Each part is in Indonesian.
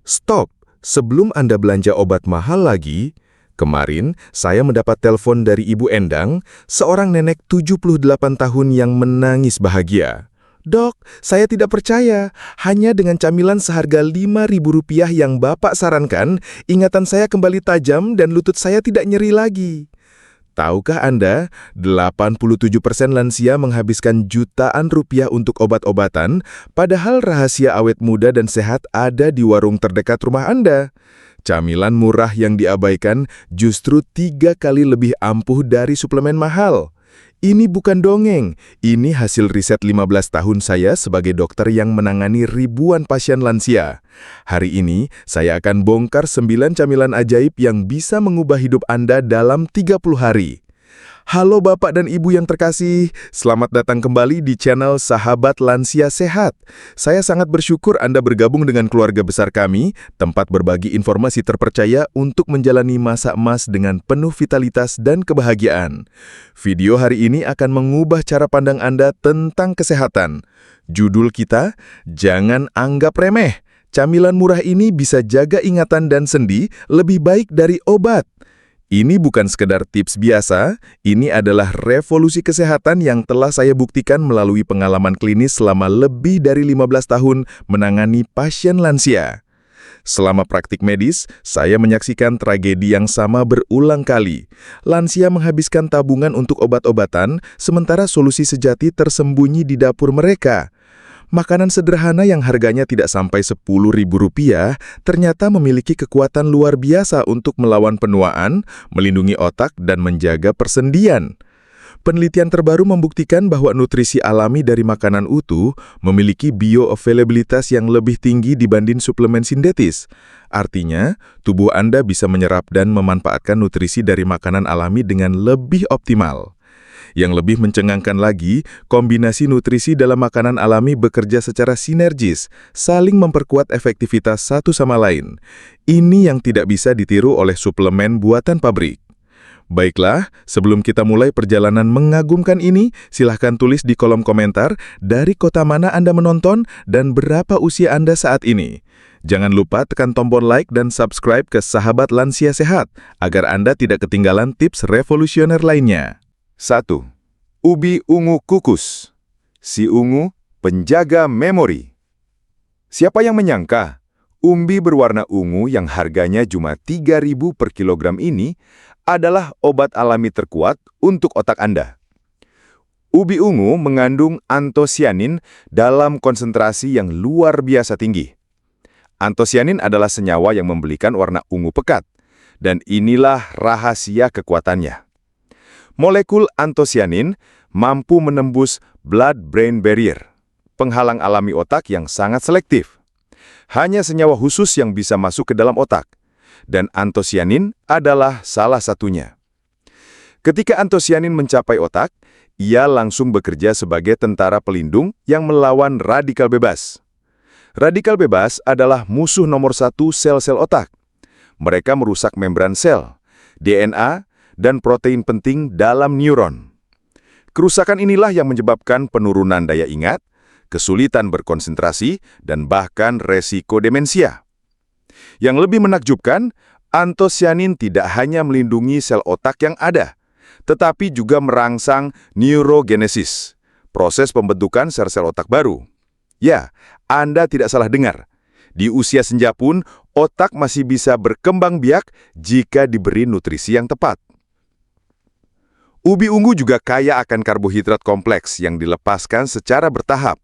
Stop! Sebelum Anda belanja obat mahal lagi, kemarin saya mendapat telepon dari Ibu Endang, seorang nenek 78 tahun yang menangis bahagia. Dok, saya tidak percaya. Hanya dengan camilan seharga Rp5.000 yang Bapak sarankan, ingatan saya kembali tajam dan lutut saya tidak nyeri lagi. Tahukah Anda, 87% lansia menghabiskan jutaan rupiah untuk obat-obatan, padahal rahasia awet muda dan sehat ada di warung terdekat rumah Anda. Camilan murah yang diabaikan justru 3 kali lebih ampuh dari suplemen mahal. Ini bukan dongeng, ini hasil riset 15 tahun saya sebagai dokter yang menangani ribuan pasien lansia. Hari ini, saya akan bongkar 9 camilan ajaib yang bisa mengubah hidup Anda dalam 30 hari. Halo Bapak dan Ibu yang terkasih, selamat datang kembali di channel Sahabat Lansia Sehat. Saya sangat bersyukur Anda bergabung dengan keluarga besar kami, tempat berbagi informasi terpercaya untuk menjalani masa emas dengan penuh vitalitas dan kebahagiaan. Video hari ini akan mengubah cara pandang Anda tentang kesehatan. Judul kita, Jangan Anggap Remeh. Camilan murah ini bisa jaga ingatan dan sendi lebih baik dari obat. Ini bukan sekedar tips biasa, ini adalah revolusi kesehatan yang telah saya buktikan melalui pengalaman klinis selama lebih dari 15 tahun menangani pasien lansia. Selama praktik medis, saya menyaksikan tragedi yang sama berulang kali. Lansia menghabiskan tabungan untuk obat-obatan, sementara solusi sejati tersembunyi di dapur mereka. Makanan sederhana yang harganya tidak sampai Rp10.000 ternyata memiliki kekuatan luar biasa untuk melawan penuaan, melindungi otak, dan menjaga persendian. Penelitian terbaru membuktikan bahwa nutrisi alami dari makanan utuh memiliki bioavailabilitas yang lebih tinggi dibanding suplemen sintetis. Artinya, tubuh Anda bisa menyerap dan memanfaatkan nutrisi dari makanan alami dengan lebih optimal. Yang lebih mencengangkan lagi, kombinasi nutrisi dalam makanan alami bekerja secara sinergis, saling memperkuat efektivitas satu sama lain. Ini yang tidak bisa ditiru oleh suplemen buatan pabrik. Baiklah, sebelum kita mulai perjalanan mengagumkan ini, silahkan tulis di kolom komentar dari kota mana Anda menonton dan berapa usia Anda saat ini. Jangan lupa tekan tombol like dan subscribe ke Sahabat Lansia Sehat, agar Anda tidak ketinggalan tips revolusioner lainnya. 1. Ubi ungu kukus. Si ungu, penjaga memori. Siapa yang menyangka, umbi berwarna ungu yang harganya cuma Rp3.000 per kilogram ini adalah obat alami terkuat untuk otak Anda. Ubi ungu mengandung antosianin dalam konsentrasi yang luar biasa tinggi. Antosianin adalah senyawa yang memberikan warna ungu pekat, dan inilah rahasia kekuatannya. Molekul antosianin mampu menembus blood-brain barrier, penghalang alami otak yang sangat selektif. Hanya senyawa khusus yang bisa masuk ke dalam otak, dan antosianin adalah salah satunya. Ketika antosianin mencapai otak, ia langsung bekerja sebagai tentara pelindung yang melawan radikal bebas. Radikal bebas adalah musuh nomor 1 sel-sel otak. Mereka merusak membran sel, DNA, dan protein penting dalam neuron. Kerusakan inilah yang menyebabkan penurunan daya ingat, kesulitan berkonsentrasi, dan bahkan resiko demensia. Yang lebih menakjubkan, antosianin tidak hanya melindungi sel otak yang ada, tetapi juga merangsang neurogenesis, proses pembentukan sel-sel otak baru. Ya, Anda tidak salah dengar. Di usia senja pun, otak masih bisa berkembang biak jika diberi nutrisi yang tepat. Ubi ungu juga kaya akan karbohidrat kompleks yang dilepaskan secara bertahap.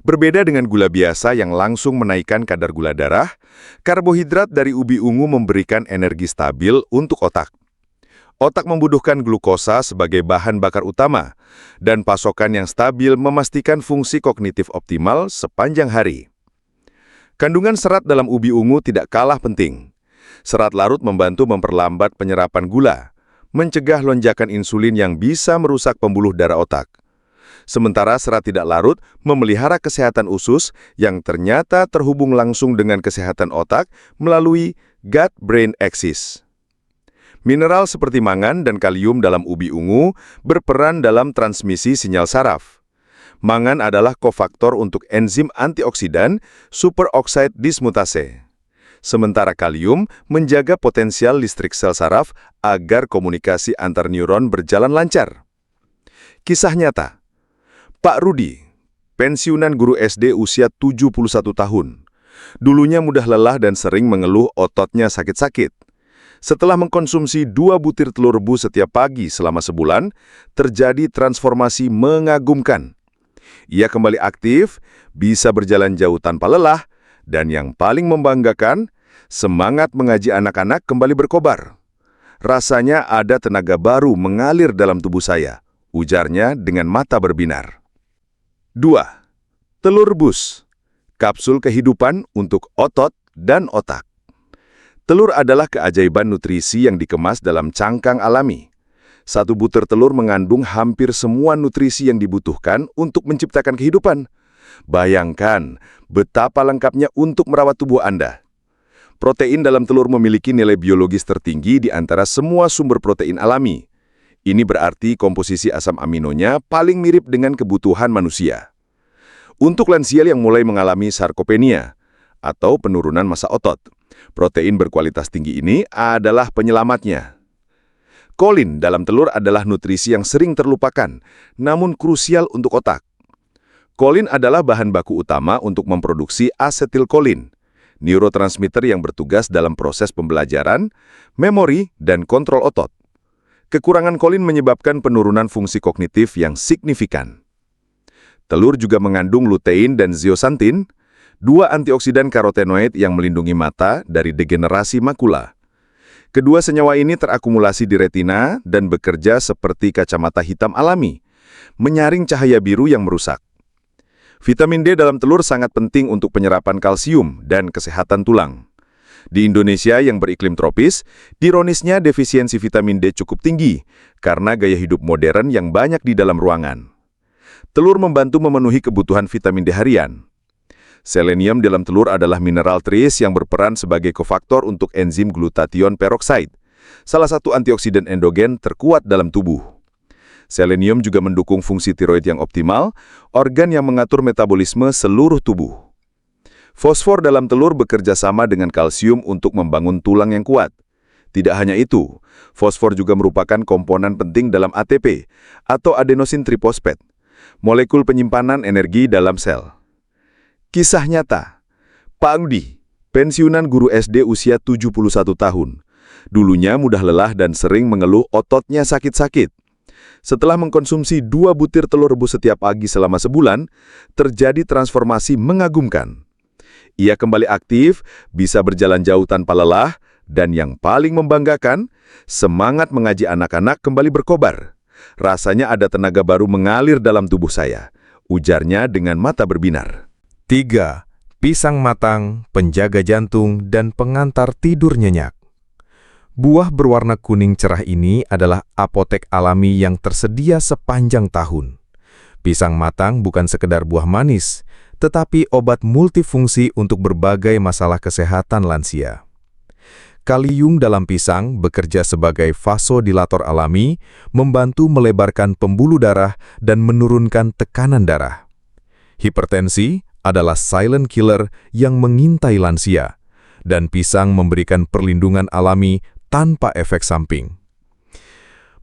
Berbeda dengan gula biasa yang langsung menaikkan kadar gula darah, karbohidrat dari ubi ungu memberikan energi stabil untuk otak. Otak membutuhkan glukosa sebagai bahan bakar utama, dan pasokan yang stabil memastikan fungsi kognitif optimal sepanjang hari. Kandungan serat dalam ubi ungu tidak kalah penting. Serat larut membantu memperlambat penyerapan gula, mencegah lonjakan insulin yang bisa merusak pembuluh darah otak. Sementara serat tidak larut memelihara kesehatan usus yang ternyata terhubung langsung dengan kesehatan otak melalui gut-brain axis. Mineral seperti mangan dan kalium dalam ubi ungu berperan dalam transmisi sinyal saraf. Mangan adalah kofaktor untuk enzim antioksidan superoxide dismutase. Sementara kalium menjaga potensial listrik sel saraf agar komunikasi antar neuron berjalan lancar. Kisah nyata. Pak Rudi, pensiunan guru SD usia 71 tahun. Dulunya mudah lelah dan sering mengeluh ototnya sakit-sakit. Setelah mengkonsumsi 2 butir telur rebus setiap pagi selama sebulan, terjadi transformasi mengagumkan. Ia kembali aktif, bisa berjalan jauh tanpa lelah, dan yang paling membanggakan, semangat mengaji anak-anak kembali berkobar. Rasanya ada tenaga baru mengalir dalam tubuh saya, ujarnya dengan mata berbinar. 2. Telur rebus, kapsul kehidupan untuk otot dan otak. Telur adalah keajaiban nutrisi yang dikemas dalam cangkang alami. 1 butir telur mengandung hampir semua nutrisi yang dibutuhkan untuk menciptakan kehidupan. Bayangkan betapa lengkapnya untuk merawat tubuh Anda. Protein dalam telur memiliki nilai biologis tertinggi di antara semua sumber protein alami. Ini berarti komposisi asam aminonya paling mirip dengan kebutuhan manusia. Untuk lansia yang mulai mengalami sarkopenia atau penurunan massa otot, protein berkualitas tinggi ini adalah penyelamatnya. Kolin dalam telur adalah nutrisi yang sering terlupakan, namun krusial untuk otak. Kolin adalah bahan baku utama untuk memproduksi asetilkolin, neurotransmitter yang bertugas dalam proses pembelajaran, memori, dan kontrol otot. Kekurangan kolin menyebabkan penurunan fungsi kognitif yang signifikan. Telur juga mengandung lutein dan zeaxanthin, 2 antioksidan karotenoid yang melindungi mata dari degenerasi makula. Kedua senyawa ini terakumulasi di retina dan bekerja seperti kacamata hitam alami, menyaring cahaya biru yang merusak. Vitamin D dalam telur sangat penting untuk penyerapan kalsium dan kesehatan tulang. Di Indonesia yang beriklim tropis, ironisnya defisiensi vitamin D cukup tinggi karena gaya hidup modern yang banyak di dalam ruangan. Telur membantu memenuhi kebutuhan vitamin D harian. Selenium dalam telur adalah mineral trace yang berperan sebagai kofaktor untuk enzim glutathione peroxide, salah satu antioksidan endogen terkuat dalam tubuh. Selenium juga mendukung fungsi tiroid yang optimal, organ yang mengatur metabolisme seluruh tubuh. Fosfor dalam telur bekerja sama dengan kalsium untuk membangun tulang yang kuat. Tidak hanya itu, fosfor juga merupakan komponen penting dalam ATP, atau adenosin triphosphate, molekul penyimpanan energi dalam sel. Kisah nyata. Pak Rudi, pensiunan guru SD usia 71 tahun. Dulunya mudah lelah dan sering mengeluh ototnya sakit-sakit. Setelah mengkonsumsi 2 butir telur rebus setiap pagi selama sebulan, terjadi transformasi mengagumkan. Ia kembali aktif, bisa berjalan jauh tanpa lelah, dan yang paling membanggakan, semangat mengaji anak-anak kembali berkobar. Rasanya ada tenaga baru mengalir dalam tubuh saya, ujarnya dengan mata berbinar. 3. Pisang matang, penjaga jantung, dan pengantar tidur nyenyak. Buah berwarna kuning cerah ini adalah apotek alami yang tersedia sepanjang tahun. Pisang matang bukan sekedar buah manis, tetapi obat multifungsi untuk berbagai masalah kesehatan lansia. Kalium dalam pisang bekerja sebagai vasodilator alami, membantu melebarkan pembuluh darah dan menurunkan tekanan darah. Hipertensi adalah silent killer yang mengintai lansia, dan pisang memberikan perlindungan alami tanpa efek samping.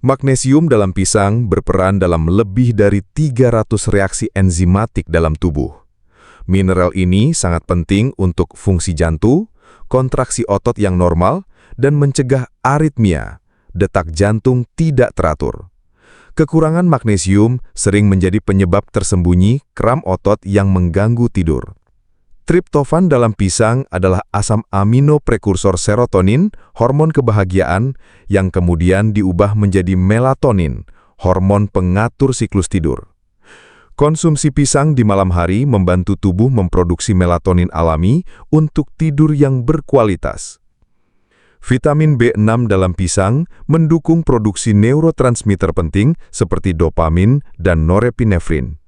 Magnesium dalam pisang berperan dalam lebih dari 300 reaksi enzimatik dalam tubuh. Mineral ini sangat penting untuk fungsi jantung, kontraksi otot yang normal, dan mencegah aritmia, detak jantung tidak teratur. Kekurangan magnesium sering menjadi penyebab tersembunyi kram otot yang mengganggu tidur. Triptofan dalam pisang adalah asam amino prekursor serotonin, hormon kebahagiaan, yang kemudian diubah menjadi melatonin, hormon pengatur siklus tidur. Konsumsi pisang di malam hari membantu tubuh memproduksi melatonin alami untuk tidur yang berkualitas. Vitamin B6 dalam pisang mendukung produksi neurotransmitter penting seperti dopamin dan norepinefrin.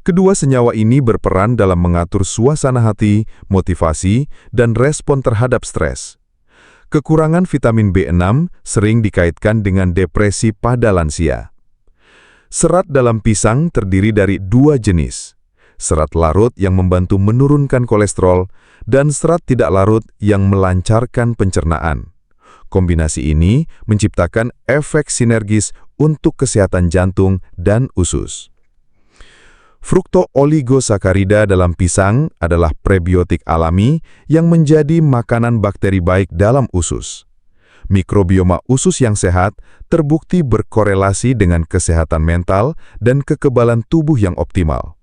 Kedua senyawa ini berperan dalam mengatur suasana hati, motivasi, dan respon terhadap stres. Kekurangan vitamin B6 sering dikaitkan dengan depresi pada lansia. Serat dalam pisang terdiri dari 2 jenis. serat larut yang membantu menurunkan kolesterol, dan serat tidak larut yang melancarkan pencernaan. Kombinasi ini menciptakan efek sinergis untuk kesehatan jantung dan usus. Fruktooligosakarida dalam pisang adalah prebiotik alami yang menjadi makanan bakteri baik dalam usus. Mikrobioma usus yang sehat terbukti berkorelasi dengan kesehatan mental dan kekebalan tubuh yang optimal.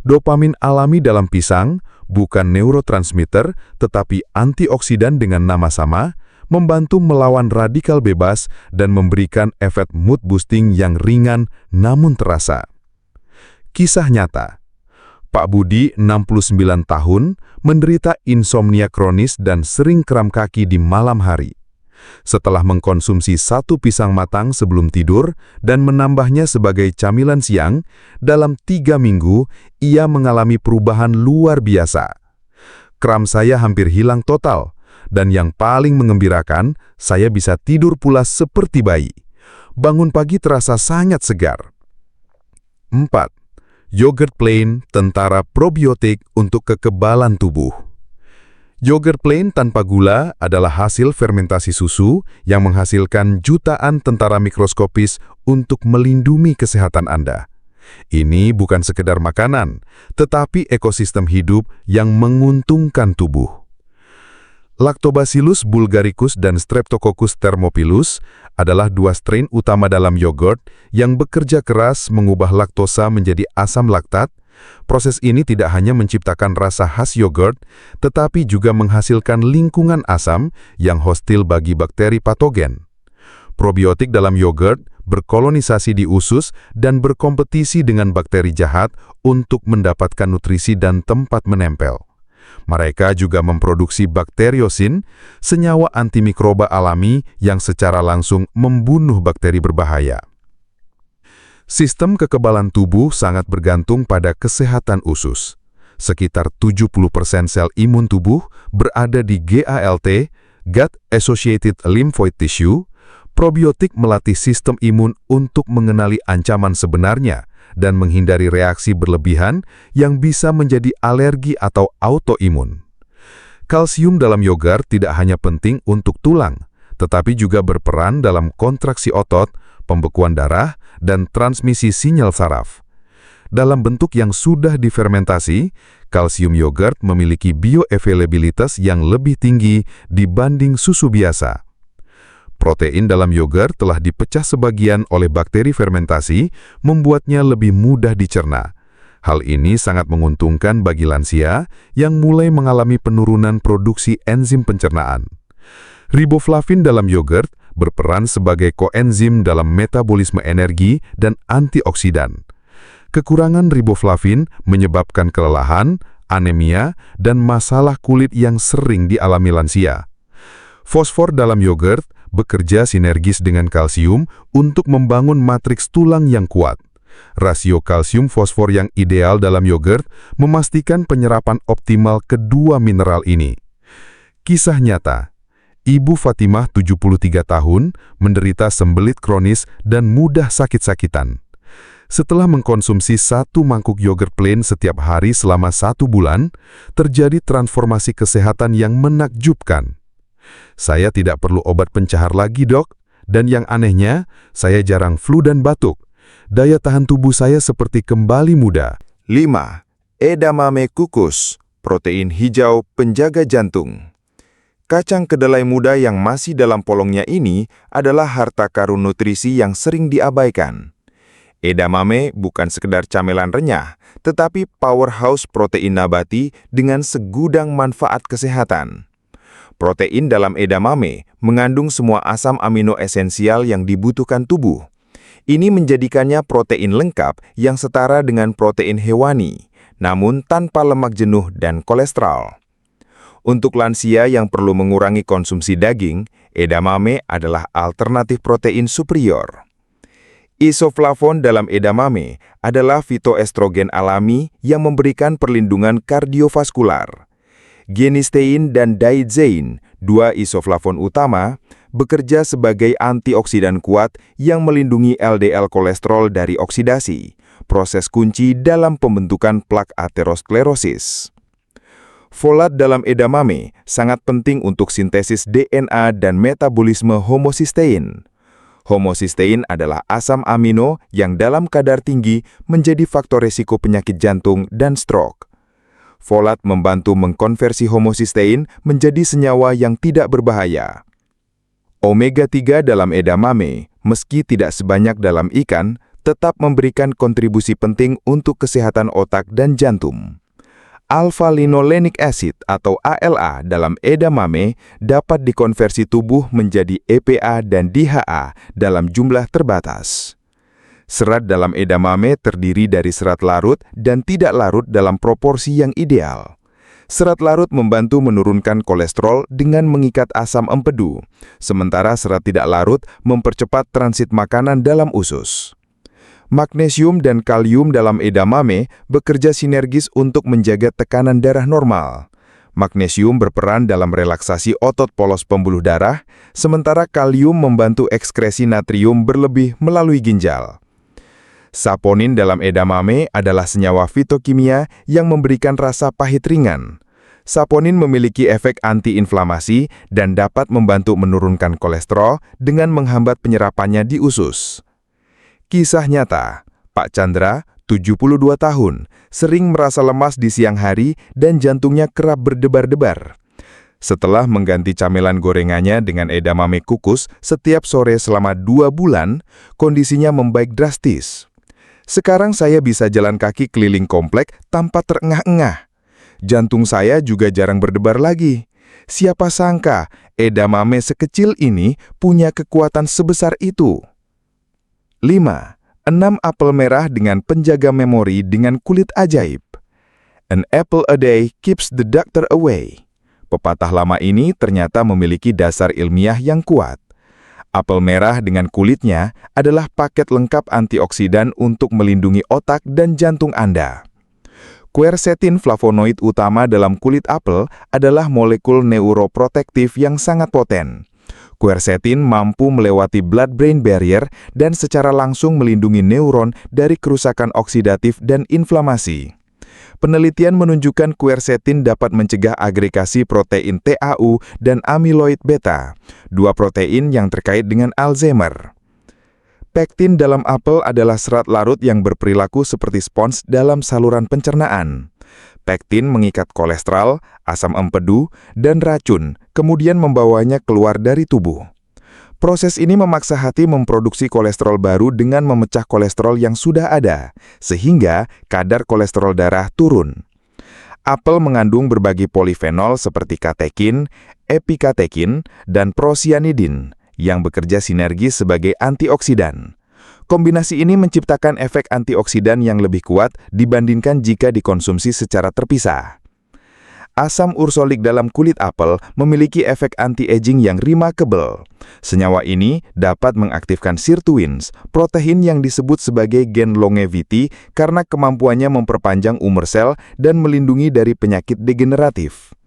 Dopamin alami dalam pisang bukan neurotransmitter tetapi antioksidan dengan nama sama, membantu melawan radikal bebas dan memberikan efek mood boosting yang ringan namun terasa. Kisah nyata. Pak Budi, 69 tahun, menderita insomnia kronis dan sering kram kaki di malam hari. Setelah mengkonsumsi 1 pisang matang sebelum tidur dan menambahnya sebagai camilan siang, dalam 3 minggu ia mengalami perubahan luar biasa. Kram saya hampir hilang total, dan yang paling mengembirakan, saya bisa tidur pulas seperti bayi. Bangun pagi terasa sangat segar. 4. Yogurt plain, tentara probiotik untuk kekebalan tubuh. Yogurt plain tanpa gula adalah hasil fermentasi susu yang menghasilkan jutaan tentara mikroskopis untuk melindungi kesehatan Anda. Ini bukan sekedar makanan, tetapi ekosistem hidup yang menguntungkan tubuh. Lactobacillus bulgaricus dan Streptococcus thermophilus adalah 2 strain utama dalam yogurt yang bekerja keras mengubah laktosa menjadi asam laktat. Proses ini tidak hanya menciptakan rasa khas yogurt, tetapi juga menghasilkan lingkungan asam yang hostil bagi bakteri patogen. Probiotik dalam yogurt berkolonisasi di usus dan berkompetisi dengan bakteri jahat untuk mendapatkan nutrisi dan tempat menempel. Mereka juga memproduksi bakteriosin, senyawa antimikroba alami yang secara langsung membunuh bakteri berbahaya. Sistem kekebalan tubuh sangat bergantung pada kesehatan usus. Sekitar 70% sel imun tubuh berada di GALT, Gut Associated Lymphoid Tissue. Probiotik melatih sistem imun untuk mengenali ancaman sebenarnya dan menghindari reaksi berlebihan yang bisa menjadi alergi atau autoimun. Kalsium dalam yogurt tidak hanya penting untuk tulang, tetapi juga berperan dalam kontraksi otot, pembekuan darah, dan transmisi sinyal saraf. Dalam bentuk yang sudah difermentasi, kalsium yogurt memiliki bioavailabilitas yang lebih tinggi dibanding susu biasa. Protein dalam yogurt telah dipecah sebagian oleh bakteri fermentasi, membuatnya lebih mudah dicerna. Hal ini sangat menguntungkan bagi lansia yang mulai mengalami penurunan produksi enzim pencernaan. Riboflavin dalam yogurt berperan sebagai koenzim dalam metabolisme energi dan antioksidan. Kekurangan riboflavin menyebabkan kelelahan, anemia, dan masalah kulit yang sering dialami lansia. Fosfor dalam yogurt bekerja sinergis dengan kalsium untuk membangun matriks tulang yang kuat. Rasio kalsium fosfor yang ideal dalam yogurt memastikan penyerapan optimal kedua mineral ini. Kisah nyata. Ibu Fatimah 73 tahun menderita sembelit kronis dan mudah sakit-sakitan. Setelah mengkonsumsi 1 mangkuk yogurt plain setiap hari selama 1 bulan, terjadi transformasi kesehatan yang menakjubkan. Saya tidak perlu obat pencahar lagi, Dok. Dan yang anehnya, saya jarang flu dan batuk. Daya tahan tubuh saya seperti kembali muda. 5. Edamame kukus, protein hijau penjaga jantung. Kacang kedelai muda yang masih dalam polongnya ini adalah harta karun nutrisi yang sering diabaikan. Edamame bukan sekedar camilan renyah, tetapi powerhouse protein nabati dengan segudang manfaat kesehatan. Protein dalam edamame mengandung semua asam amino esensial yang dibutuhkan tubuh. Ini menjadikannya protein lengkap yang setara dengan protein hewani, namun tanpa lemak jenuh dan kolesterol. Untuk lansia yang perlu mengurangi konsumsi daging, edamame adalah alternatif protein superior. Isoflavon dalam edamame adalah fitoestrogen alami yang memberikan perlindungan kardiovaskular. Genistein dan daidzein, 2 isoflavon utama, bekerja sebagai antioksidan kuat yang melindungi LDL kolesterol dari oksidasi, proses kunci dalam pembentukan plak aterosklerosis. Folat dalam edamame sangat penting untuk sintesis DNA dan metabolisme homosistein. Homosistein adalah asam amino yang dalam kadar tinggi menjadi faktor resiko penyakit jantung dan stroke. Folat membantu mengkonversi homosistein menjadi senyawa yang tidak berbahaya. Omega-3 dalam edamame, meski tidak sebanyak dalam ikan, tetap memberikan kontribusi penting untuk kesehatan otak dan jantung. Alpha-linolenic acid atau ALA dalam edamame dapat dikonversi tubuh menjadi EPA dan DHA dalam jumlah terbatas. Serat dalam edamame terdiri dari serat larut dan tidak larut dalam proporsi yang ideal. Serat larut membantu menurunkan kolesterol dengan mengikat asam empedu, sementara serat tidak larut mempercepat transit makanan dalam usus. Magnesium dan kalium dalam edamame bekerja sinergis untuk menjaga tekanan darah normal. Magnesium berperan dalam relaksasi otot polos pembuluh darah, sementara kalium membantu ekskresi natrium berlebih melalui ginjal. Saponin dalam edamame adalah senyawa fitokimia yang memberikan rasa pahit ringan. Saponin memiliki efek antiinflamasi dan dapat membantu menurunkan kolesterol dengan menghambat penyerapannya di usus. Kisah nyata, Pak Chandra, 72 tahun, sering merasa lemas di siang hari dan jantungnya kerap berdebar-debar. Setelah mengganti camilan gorengannya dengan edamame kukus setiap sore selama 2 bulan, kondisinya membaik drastis. Sekarang saya bisa jalan kaki keliling komplek tanpa terengah-engah. Jantung saya juga jarang berdebar lagi. Siapa sangka edamame sekecil ini punya kekuatan sebesar itu. 5. 6 apel merah dengan penjaga memori dengan kulit ajaib. An apple a day keeps the doctor away. Pepatah lama ini ternyata memiliki dasar ilmiah yang kuat. Apel merah dengan kulitnya adalah paket lengkap antioksidan untuk melindungi otak dan jantung Anda. Quercetin, flavonoid utama dalam kulit apel, adalah molekul neuroprotektif yang sangat poten. Quercetin mampu melewati blood-brain barrier dan secara langsung melindungi neuron dari kerusakan oksidatif dan inflamasi. Penelitian menunjukkan quercetin dapat mencegah agregasi protein TAU dan amyloid beta, 2 protein yang terkait dengan Alzheimer. Pektin dalam apel adalah serat larut yang berperilaku seperti spons dalam saluran pencernaan. Pektin mengikat kolesterol, asam empedu, dan racun, kemudian membawanya keluar dari tubuh. Proses ini memaksa hati memproduksi kolesterol baru dengan memecah kolesterol yang sudah ada, sehingga kadar kolesterol darah turun. Apel mengandung berbagai polifenol seperti katekin, epikatekin, dan prosianidin, yang bekerja sinergis sebagai antioksidan. Kombinasi ini menciptakan efek antioksidan yang lebih kuat dibandingkan jika dikonsumsi secara terpisah. Asam ursolik dalam kulit apel memiliki efek anti-aging yang remarkable. Senyawa ini dapat mengaktifkan sirtuins, protein yang disebut sebagai gen longevity karena kemampuannya memperpanjang umur sel dan melindungi dari penyakit degeneratif.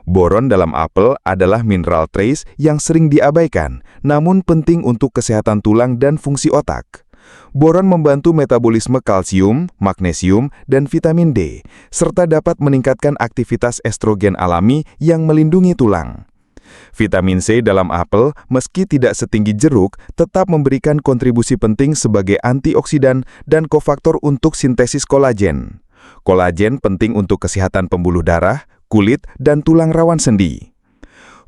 Boron dalam apel adalah mineral trace yang sering diabaikan, namun penting untuk kesehatan tulang dan fungsi otak. Boron membantu metabolisme kalsium, magnesium, dan vitamin D, serta dapat meningkatkan aktivitas estrogen alami yang melindungi tulang. Vitamin C dalam apel, meski tidak setinggi jeruk, tetap memberikan kontribusi penting sebagai antioksidan dan kofaktor untuk sintesis kolagen. Kolagen penting untuk kesehatan pembuluh darah, kulit, dan tulang rawan sendi.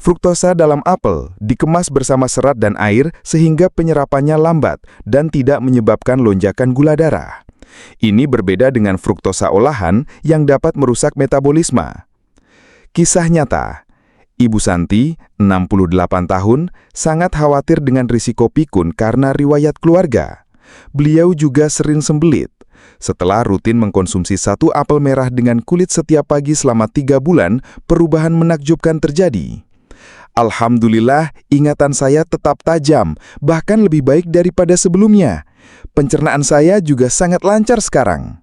Fruktosa dalam apel dikemas bersama serat dan air sehingga penyerapannya lambat dan tidak menyebabkan lonjakan gula darah. Ini berbeda dengan fruktosa olahan yang dapat merusak metabolisme. Kisah nyata, Ibu Santi, 68 tahun, sangat khawatir dengan risiko pikun karena riwayat keluarga. Beliau juga sering sembelit. Setelah rutin mengkonsumsi 1 apel merah dengan kulit setiap pagi selama 3 bulan, perubahan menakjubkan terjadi. Alhamdulillah, ingatan saya tetap tajam, bahkan lebih baik daripada sebelumnya. Pencernaan saya juga sangat lancar sekarang.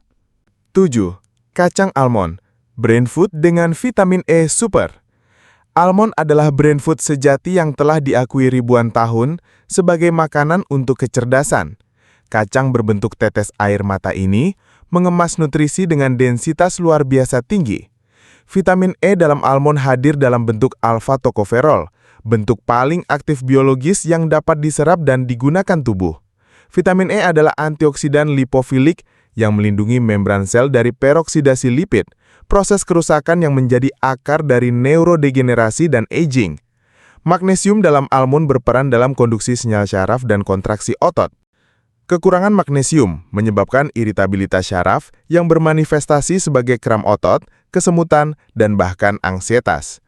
7. Kacang almond, brain food dengan vitamin E super. Almond adalah brain food sejati yang telah diakui ribuan tahun sebagai makanan untuk kecerdasan. Kacang berbentuk tetes air mata ini mengemas nutrisi dengan densitas luar biasa tinggi. Vitamin E dalam almond hadir dalam bentuk alfa-tokoferol, bentuk paling aktif biologis yang dapat diserap dan digunakan tubuh. Vitamin E adalah antioksidan lipofilik yang melindungi membran sel dari peroksidasi lipid, proses kerusakan yang menjadi akar dari neurodegenerasi dan aging. Magnesium dalam almond berperan dalam konduksi sinyal syaraf dan kontraksi otot. Kekurangan magnesium menyebabkan iritabilitas syaraf yang bermanifestasi sebagai kram otot, kesemutan, dan bahkan ansietas.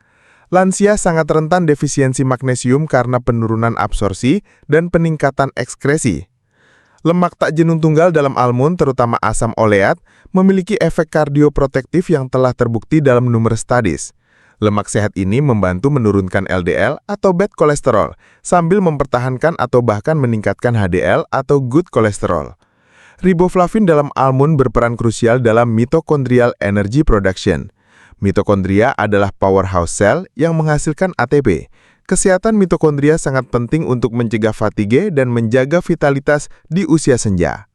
Lansia sangat rentan defisiensi magnesium karena penurunan absorpsi dan peningkatan ekskresi. Lemak tak jenuh tunggal dalam almond, terutama asam oleat, memiliki efek kardioprotektif yang telah terbukti dalam numerous studies. Lemak sehat ini membantu menurunkan LDL atau bad kolesterol, sambil mempertahankan atau bahkan meningkatkan HDL atau good kolesterol. Riboflavin dalam almond berperan krusial dalam mitochondrial energy production. Mitokondria adalah powerhouse sel yang menghasilkan ATP. Kesehatan mitokondria sangat penting untuk mencegah fatigue dan menjaga vitalitas di usia senja.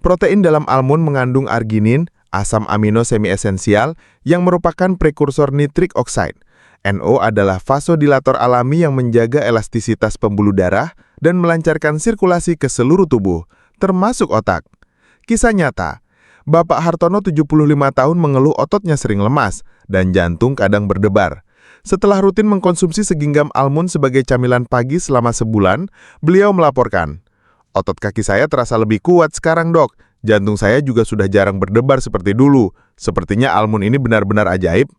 Protein dalam almond mengandung arginin, asam amino semi-esensial yang merupakan prekursor nitric oxide. NO adalah vasodilator alami yang menjaga elastisitas pembuluh darah dan melancarkan sirkulasi ke seluruh tubuh, termasuk otak. Kisah nyata, Bapak Hartono 75 tahun mengeluh ototnya sering lemas dan jantung kadang berdebar. Setelah rutin mengkonsumsi segenggam almond sebagai camilan pagi selama sebulan, beliau melaporkan, "Otot kaki saya terasa lebih kuat sekarang, Dok. Jantung saya juga sudah jarang berdebar seperti dulu. Sepertinya almond ini benar-benar ajaib."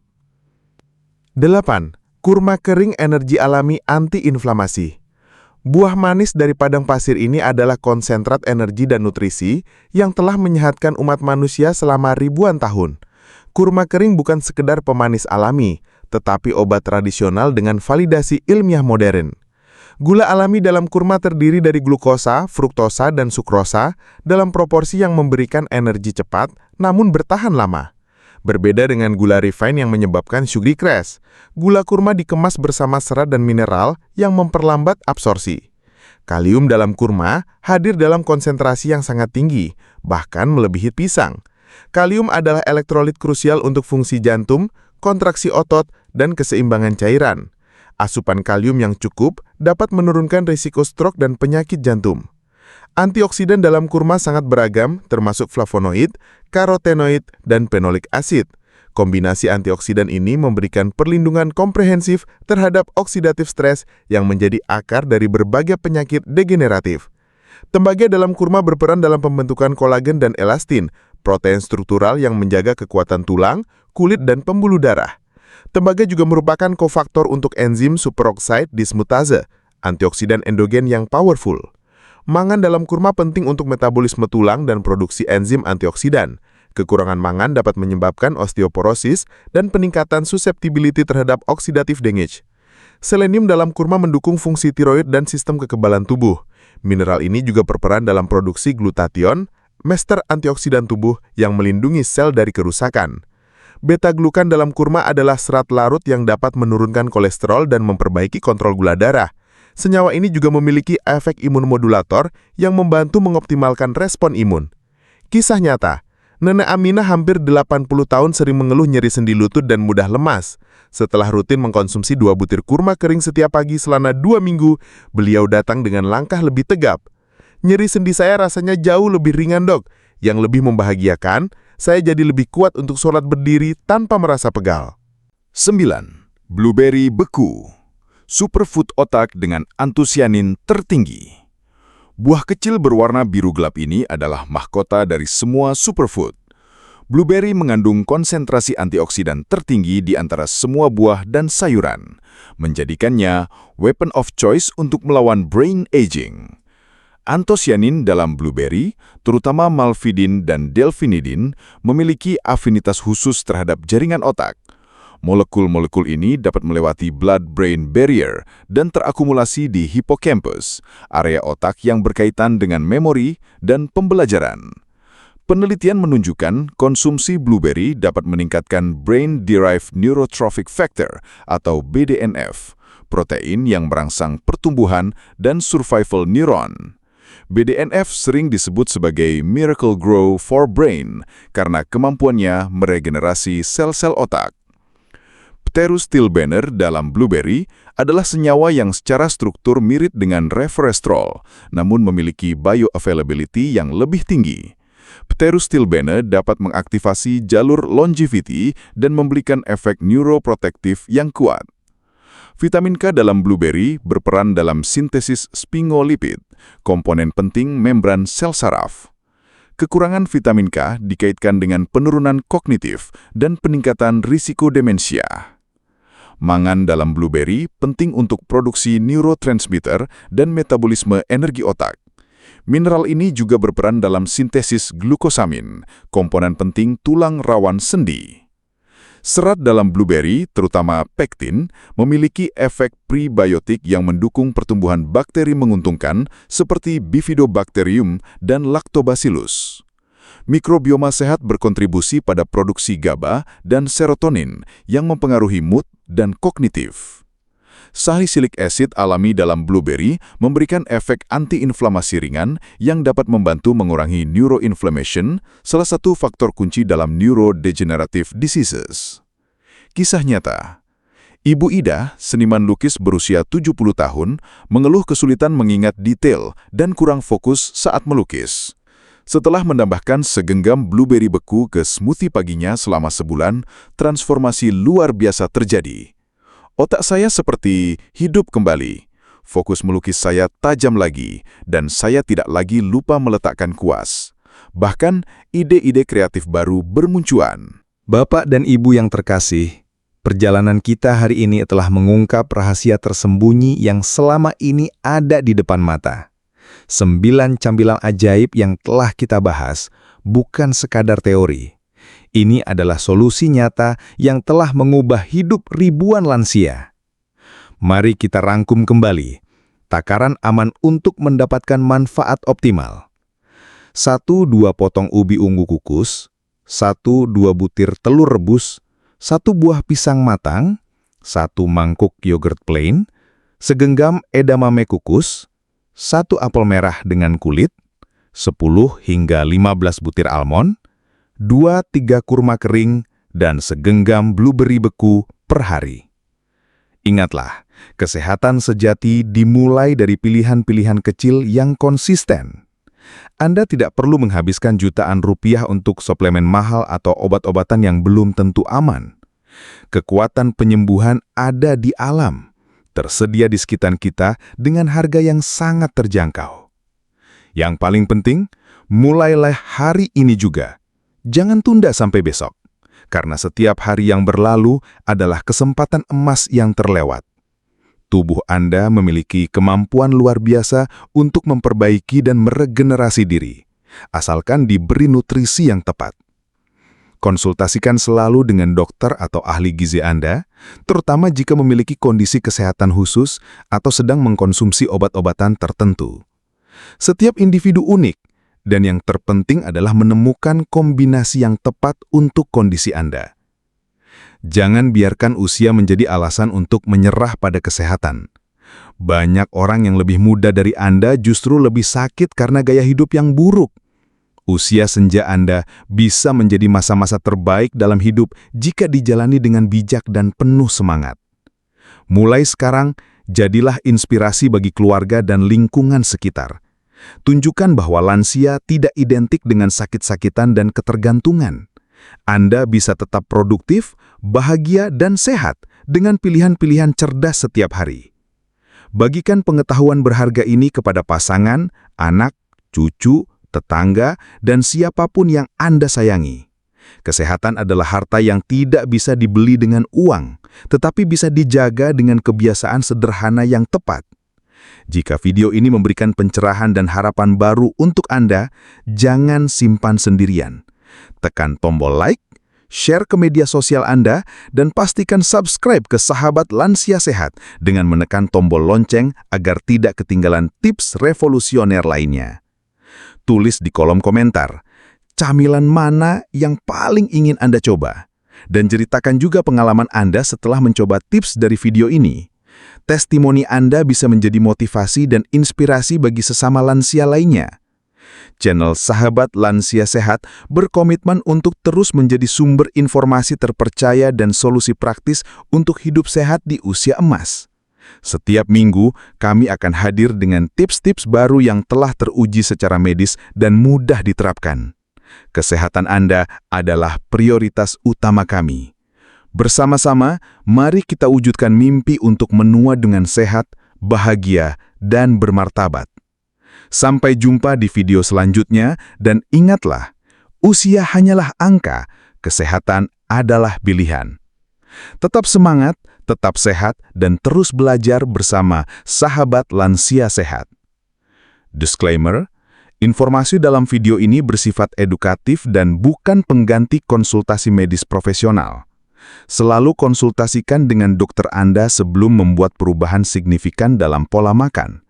8. Kurma kering energi alami anti-inflamasi. Buah manis dari padang pasir ini adalah konsentrat energi dan nutrisi yang telah menyehatkan umat manusia selama ribuan tahun. Kurma kering bukan sekedar pemanis alami, tetapi obat tradisional dengan validasi ilmiah modern. Gula alami dalam kurma terdiri dari glukosa, fruktosa, dan sukrosa dalam proporsi yang memberikan energi cepat namun bertahan lama. Berbeda dengan gula refine yang menyebabkan sugary crash, gula kurma dikemas bersama serat dan mineral yang memperlambat absorpsi. Kalium dalam kurma hadir dalam konsentrasi yang sangat tinggi, bahkan melebihi pisang. Kalium adalah elektrolit krusial untuk fungsi jantung, kontraksi otot, dan keseimbangan cairan. Asupan kalium yang cukup dapat menurunkan risiko stroke dan penyakit jantung. Antioksidan dalam kurma sangat beragam, termasuk flavonoid, karotenoid, dan phenolic acid. Kombinasi antioksidan ini memberikan perlindungan komprehensif terhadap oksidatif stres yang menjadi akar dari berbagai penyakit degeneratif. Tembaga dalam kurma berperan dalam pembentukan kolagen dan elastin, protein struktural yang menjaga kekuatan tulang, kulit, dan pembuluh darah. Tembaga juga merupakan kofaktor untuk enzim superoxide dismutase, antioksidan endogen yang powerful. Mangan dalam kurma penting untuk metabolisme tulang dan produksi enzim antioksidan. Kekurangan mangan dapat menyebabkan osteoporosis dan peningkatan susceptibility terhadap oxidative damage. Selenium dalam kurma mendukung fungsi tiroid dan sistem kekebalan tubuh. Mineral ini juga berperan dalam produksi glutathione, mester antioksidan tubuh yang melindungi sel dari kerusakan. Beta-glukan dalam kurma adalah serat larut yang dapat menurunkan kolesterol dan memperbaiki kontrol gula darah. Senyawa ini juga memiliki efek imunomodulator yang membantu mengoptimalkan respon imun. Kisah nyata, Nenek Aminah hampir 80 tahun sering mengeluh nyeri sendi lutut dan mudah lemas. Setelah rutin mengkonsumsi 2 butir kurma kering setiap pagi selama 2 minggu, beliau datang dengan langkah lebih tegap. "Nyeri sendi saya rasanya jauh lebih ringan, Dok. Yang lebih membahagiakan, saya jadi lebih kuat untuk sholat berdiri tanpa merasa pegal." 9. Blueberry beku. Superfood otak dengan antosianin tertinggi. Buah kecil berwarna biru gelap ini adalah mahkota dari semua superfood. Blueberry mengandung konsentrasi antioksidan tertinggi di antara semua buah dan sayuran, menjadikannya weapon of choice untuk melawan brain aging. Antosianin dalam blueberry, terutama malvidin dan delphinidin, memiliki afinitas khusus terhadap jaringan otak. Molekul-molekul ini dapat melewati blood-brain barrier dan terakumulasi di hippocampus, area otak yang berkaitan dengan memori dan pembelajaran. Penelitian menunjukkan konsumsi blueberry dapat meningkatkan Brain-Derived Neurotrophic Factor atau BDNF, protein yang merangsang pertumbuhan dan survival neuron. BDNF sering disebut sebagai Miracle Grow for Brain karena kemampuannya meregenerasi sel-sel otak. Pterostilbener dalam blueberry adalah senyawa yang secara struktur mirip dengan resveratrol, namun memiliki bioavailability yang lebih tinggi. Pterostilbener dapat mengaktifasi jalur longevity dan memberikan efek neuroprotektif yang kuat. Vitamin K dalam blueberry berperan dalam sintesis sphingolipid, komponen penting membran sel saraf. Kekurangan vitamin K dikaitkan dengan penurunan kognitif dan peningkatan risiko demensia. Mangan dalam blueberry penting untuk produksi neurotransmitter dan metabolisme energi otak. Mineral ini juga berperan dalam sintesis glukosamin, komponen penting tulang rawan sendi. Serat dalam blueberry, terutama pektin, memiliki efek prebiotik yang mendukung pertumbuhan bakteri menguntungkan seperti Bifidobacterium dan Lactobacillus. Mikrobioma sehat berkontribusi pada produksi GABA dan serotonin yang mempengaruhi mood dan kognitif. Salicylic acid alami dalam blueberry memberikan efek antiinflamasi ringan yang dapat membantu mengurangi neuroinflammation, salah satu faktor kunci dalam neurodegenerative diseases. Kisah nyata. Ibu Ida, seniman lukis berusia 70 tahun, mengeluh kesulitan mengingat detail dan kurang fokus saat melukis. Setelah menambahkan segenggam blueberry beku ke smoothie paginya selama sebulan, transformasi luar biasa terjadi. Otak saya seperti hidup kembali. Fokus melukis saya tajam lagi, dan saya tidak lagi lupa meletakkan kuas. Bahkan, ide-ide kreatif baru bermunculan. Bapak dan Ibu yang terkasih, perjalanan kita hari ini telah mengungkap rahasia tersembunyi yang selama ini ada di depan mata. 9 cambilan ajaib yang telah kita bahas bukan sekadar teori. Ini adalah solusi nyata yang telah mengubah hidup ribuan lansia. Mari kita rangkum kembali. Takaran aman untuk mendapatkan manfaat optimal. 1-2 potong ubi ungu kukus, 1-2 butir telur rebus, 1 buah pisang matang, 1 mangkuk yogurt plain, segenggam edamame kukus, 1 apel merah dengan kulit, 10 hingga 15 butir almond, 2-3 kurma kering, dan segenggam blueberry beku per hari. Ingatlah, kesehatan sejati dimulai dari pilihan-pilihan kecil yang konsisten. Anda tidak perlu menghabiskan jutaan rupiah untuk suplemen mahal atau obat-obatan yang belum tentu aman. Kekuatan penyembuhan ada di alam, tersedia di sekitar kita dengan harga yang sangat terjangkau. Yang paling penting, mulailah hari ini juga. Jangan tunda sampai besok, karena setiap hari yang berlalu adalah kesempatan emas yang terlewat. Tubuh Anda memiliki kemampuan luar biasa untuk memperbaiki dan meregenerasi diri, asalkan diberi nutrisi yang tepat. Konsultasikan selalu dengan dokter atau ahli gizi Anda, terutama jika memiliki kondisi kesehatan khusus atau sedang mengkonsumsi obat-obatan tertentu. Setiap individu unik, dan yang terpenting adalah menemukan kombinasi yang tepat untuk kondisi Anda. Jangan biarkan usia menjadi alasan untuk menyerah pada kesehatan. Banyak orang yang lebih muda dari Anda justru lebih sakit karena gaya hidup yang buruk. Usia senja Anda bisa menjadi masa-masa terbaik dalam hidup jika dijalani dengan bijak dan penuh semangat. Mulai sekarang, jadilah inspirasi bagi keluarga dan lingkungan sekitar. Tunjukkan bahwa lansia tidak identik dengan sakit-sakitan dan ketergantungan. Anda bisa tetap produktif, bahagia, dan sehat dengan pilihan-pilihan cerdas setiap hari. Bagikan pengetahuan berharga ini kepada pasangan, anak, cucu, tetangga, dan siapapun yang Anda sayangi. Kesehatan adalah harta yang tidak bisa dibeli dengan uang, tetapi bisa dijaga dengan kebiasaan sederhana yang tepat. Jika video ini memberikan pencerahan dan harapan baru untuk Anda, jangan simpan sendirian. Tekan tombol like, share ke media sosial Anda, dan pastikan subscribe ke Sahabat Lansia Sehat dengan menekan tombol lonceng agar tidak ketinggalan tips revolusioner lainnya. Tulis di kolom komentar, camilan mana yang paling ingin Anda coba? Dan ceritakan juga pengalaman Anda setelah mencoba tips dari video ini. Testimoni Anda bisa menjadi motivasi dan inspirasi bagi sesama lansia lainnya. Channel Sahabat Lansia Sehat berkomitmen untuk terus menjadi sumber informasi terpercaya dan solusi praktis untuk hidup sehat di usia emas. Setiap minggu, kami akan hadir dengan tips-tips baru yang telah teruji secara medis dan mudah diterapkan. Kesehatan Anda adalah prioritas utama kami. Bersama-sama, mari kita wujudkan mimpi untuk menua dengan sehat, bahagia, dan bermartabat. Sampai jumpa di video selanjutnya, dan ingatlah, usia hanyalah angka, kesehatan adalah pilihan. Tetap semangat, tetap sehat, dan terus belajar bersama Sahabat Lansia Sehat. Disclaimer, informasi dalam video ini bersifat edukatif dan bukan pengganti konsultasi medis profesional. Selalu konsultasikan dengan dokter Anda sebelum membuat perubahan signifikan dalam pola makan,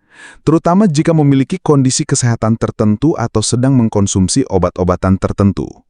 terutama jika memiliki kondisi kesehatan tertentu atau sedang mengkonsumsi obat-obatan tertentu.